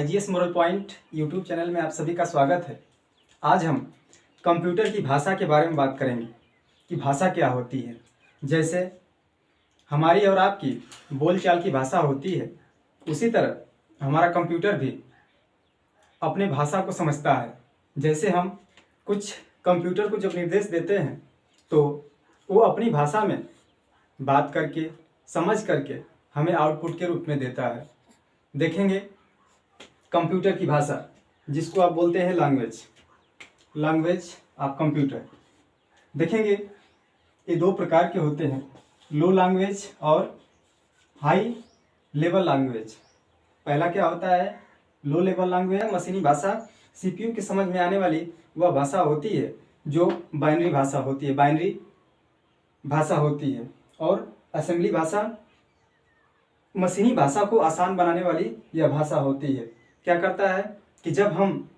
IGS moral point YouTube channel में आप सभी का स्वागत है। आज हम कंप्यूटर की भाषा के बारे में बात करेंगे कि भाषा क्या होती है। जैसे हमारी और आपकी बोलचाल की भाषा होती है, उसी तरह हमारा कंप्यूटर भी अपने भाषा को समझता है। जैसे हम कुछ कंप्यूटर को जब निर्देश देते हैं तो वो अपनी भाषा में बात करके समझ करके हमें आउटपुट के रूप में देता है। देखेंगे कंप्यूटर की भाषा, जिसको आप बोलते हैं लैंग्वेज ऑफ कंप्यूटर। देखेंगे ये दो प्रकार के होते हैं, लो लैंग्वेज और हाई लेवल लैंग्वेज। पहला क्या होता है, लो लेवल लैंग्वेज मशीनी भाषा, CPU की समझ में आने वाली वह भाषा होती है जो बाइनरी भाषा होती है। और असेंबली भाषा मशीनी भाषा को आसान बनाने वाली यह भाषा होती है। क्या करता है कि जब हम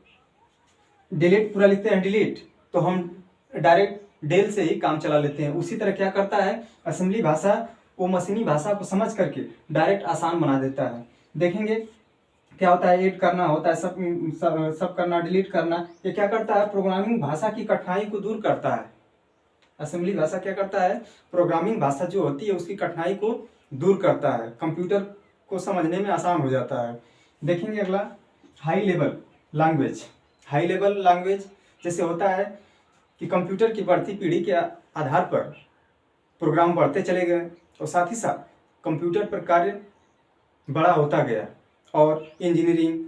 डिलीट पूरा लिखते हैं डिलीट, तो हम डायरेक्ट डेल से ही काम चला लेते हैं। उसी तरह क्या करता है असेंबली भाषा, वो मशीनी भाषा को समझ करके डायरेक्ट आसान बना देता है। देखेंगे क्या होता है, एड करना होता है, सब करना, डिलीट करना। ये क्या करता है, प्रोग्रामिंग भाषा की कठिनाई को दूर करता है। असेंबली भाषा क्या करता है, प्रोग्रामिंग भाषा जो होती है उसकी कठिनाई को दूर करता है, कंप्यूटर को समझने में आसान हो जाता है। देखेंगे अगला हाई लेवल लैंग्वेज जैसे होता है कि कंप्यूटर की बढ़ती पीढ़ी के आधार पर प्रोग्राम बढ़ते चले गए और साथ ही साथ कंप्यूटर पर कार्य बड़ा होता गया और इंजीनियरिंग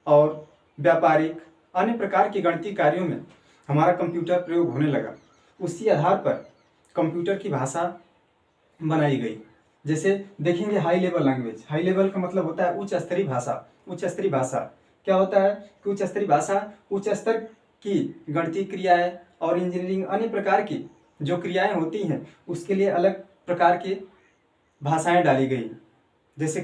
और व्यापारिक अन्य प्रकार के गणितीय कार्यों में हमारा कंप्यूटर प्रयोग होने लगा। उसी आधार पर कंप्यूटर की भाषा बनाई गई। जैसे देखेंगे high level language, high level का मतलब होता है उच्च स्तरीय भाषा। क्या होता है कि उच्च स्तरीय भाषा उच्च स्तर की गणितीय क्रियाएं और इंजीनियरिंग अन्य प्रकार की जो क्रियाएं होती हैं उसके लिए अलग प्रकार के भाषाएं डाली गई। जैसे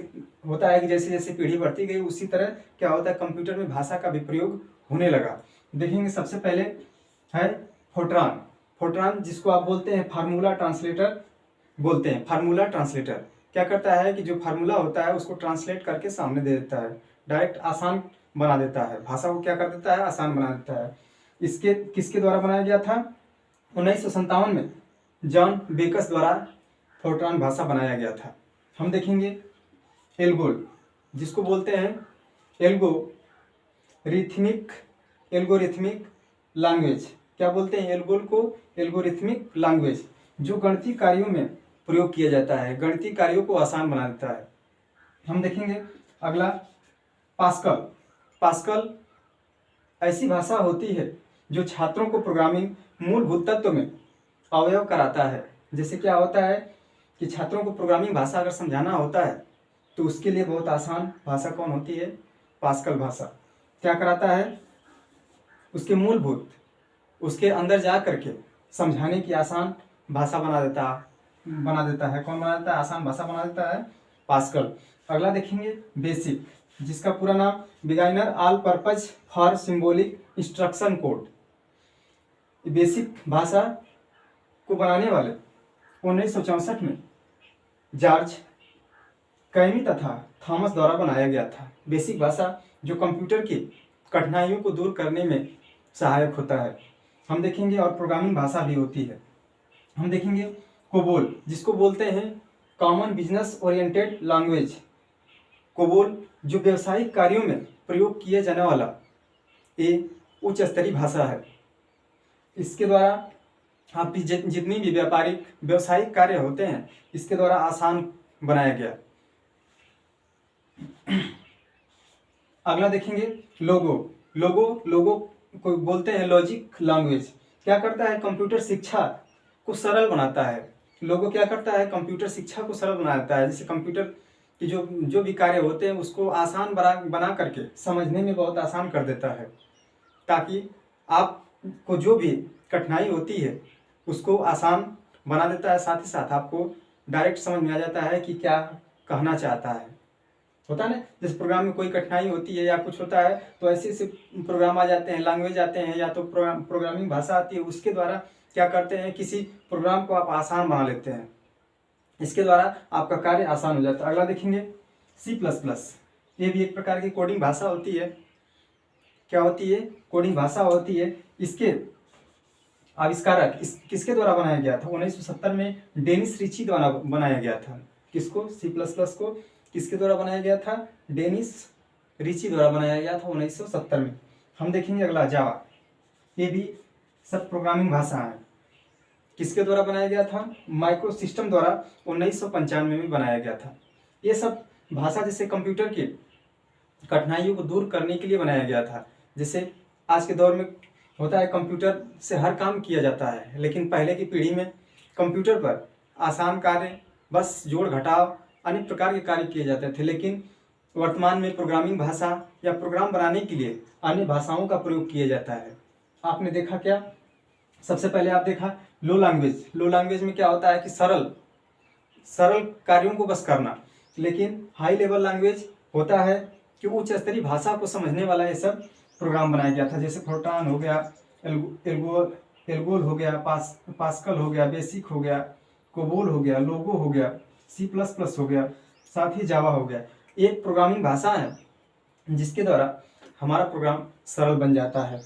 होता है कि जैसे जैसे पीढ़ी बढ़ती गई उसी तरह क्या होता है कंप्यूटर में भाषा का भी प्रयोग होने लगा। देखेंगे सबसे पहले है फोर्ट्रान, जिसको आप बोलते हैं फार्मूला ट्रांसलेटर बोलते हैं। फार्मूला ट्रांसलेटर क्या करता है कि जो फार्मूला होता है उसको ट्रांसलेट करके सामने दे देता है, डायरेक्ट आसान बना देता है, भाषा को क्या कर देता है, आसान बना देता है। इसके किसके द्वारा बनाया गया था, 1957 में जॉन बेकस द्वारा फोर्ट्रान भाषा बनाया गया था। हम देखेंगे एल्गोल, जिसको बोलते हैं एल्गोरिथमिक लैंग्वेज। क्या बोलते हैं एल्गोल को, एल्गोरिथमिक लैंग्वेज, जो गणितीय कार्यों में प्रयोग किया जाता है, गणितीय कार्यों को आसान बना देता है। हम देखेंगे अगला पास्कल ऐसी भाषा होती है जो छात्रों को प्रोग्रामिंग मूलभूत तत्व में अवयव कराता है। जैसे क्या होता है कि छात्रों को प्रोग्रामिंग भाषा अगर समझाना होता है तो उसके लिए बहुत आसान भाषा कौन होती है, पास्कल भाषा। क्या कराता है, उसके मूलभूत उसके अंदर जा करके समझाने की आसान भाषा बना देता है। कौन बना देता है, आसान भाषा बना देता है, पास्कल। अगला देखेंगे बेसिक, जिसका पूरा नाम beginner all purpose for symbolic instruction code. BASIC भाषा को बनाने वाले 1964 में जॉर्ज कैमी तथा थॉमस द्वारा बनाया गया था। बेसिक भाषा जो कंप्यूटर की कठिनाइयों को दूर करने में सहायक होता है। हम देखेंगे और प्रोग्रामिंग भाषा भी होती है। हम देखेंगे कोबोल, जिसको बोलते हैं common business oriented language. COBOL जो व्यवसायिक कार्यों में प्रयोग किए जाने वाला एक उच्च स्तरीय भाषा है। इसके द्वारा आपकी जितनी भी व्यवसायिक कार्य होते हैं इसके द्वारा आसान बनाया गया। अगला देखेंगे लोगो को बोलते हैं लॉजिक लैंग्वेज। क्या करता है, कंप्यूटर शिक्षा को सरल बनाता है। लोगो क्या करता है, कंप्यूटर शिक्षा को सरल बनाता है। जैसे कंप्यूटर की जो भी कार्य होते हैं उसको आसान बना करके समझने में बहुत आसान कर देता है, ताकि आपको जो भी कठिनाई होती है उसको आसान बना देता है। साथ ही साथ आपको डायरेक्ट समझ में आ जाता है कि क्या कहना चाहता है। होता है ना, जैसे प्रोग्राम में कोई कठिनाई होती है या कुछ होता है तो ऐसे ऐसे प्रोग्राम आ जाते हैं, लैंग्वेज आते हैं या तो प्रोग्रामिंग भाषा आती है, उसके द्वारा क्या करते हैं, किसी प्रोग्राम को आप आसान बना लेते हैं। इसके द्वारा आपका कार्य आसान हो जाता है। अगला देखेंगे C++। ये भी एक प्रकार की कोडिंग भाषा होती है। क्या होती है? कोडिंग भाषा होती है। इसके आविष्कारक किसके द्वारा बनाया गया था? 1970 में डेनिस रिची द्वारा बनाया गया था। किसको? C++ को किसके द्वारा बनाया गया था? डेनिस रिची द्वारा बनाया गया था 1970 में। हम देखेंगे अगला जावा। ये भी सब प्रोग्रामिंग भाषा है। किसके द्वारा बनाया गया था? माइक्रो सिस्टम द्वारा 1995 में बनाया गया था। ये सब भाषा जैसे कंप्यूटर की कठिनाइयों को दूर करने के लिए बनाया गया था। जैसे आज के दौर में होता है कंप्यूटर से हर काम किया जाता है, लेकिन पहले की पीढ़ी में कंप्यूटर पर आसान कार्य, बस जोड़ घटाव, अनेक प्रकार के कार्य किए जाते थे। लेकिन वर्तमान में प्रोग्रामिंग भाषा या प्रोग्राम बनाने के लिए अन्य भाषाओं का प्रयोग किया जाता है। आपने देखा क्या? सबसे पहले आप देखा लो लैंग्वेज। लो लैंग्वेज में क्या होता है कि सरल कार्यों को बस करना। लेकिन हाई लेवल लैंग्वेज होता है कि उच्च स्तरीय भाषा को समझने वाला ये सब प्रोग्राम बनाया गया था। जैसे फोर्ट्रान हो गया, एल्गोल हो गया, पास्कल हो गया, बेसिक हो गया, कोबोल हो गया, लोगो हो गया, C++ हो गया, साथ ही जावा हो गया। एक प्रोग्रामिंग भाषा है जिसके द्वारा हमारा प्रोग्राम सरल बन जाता है।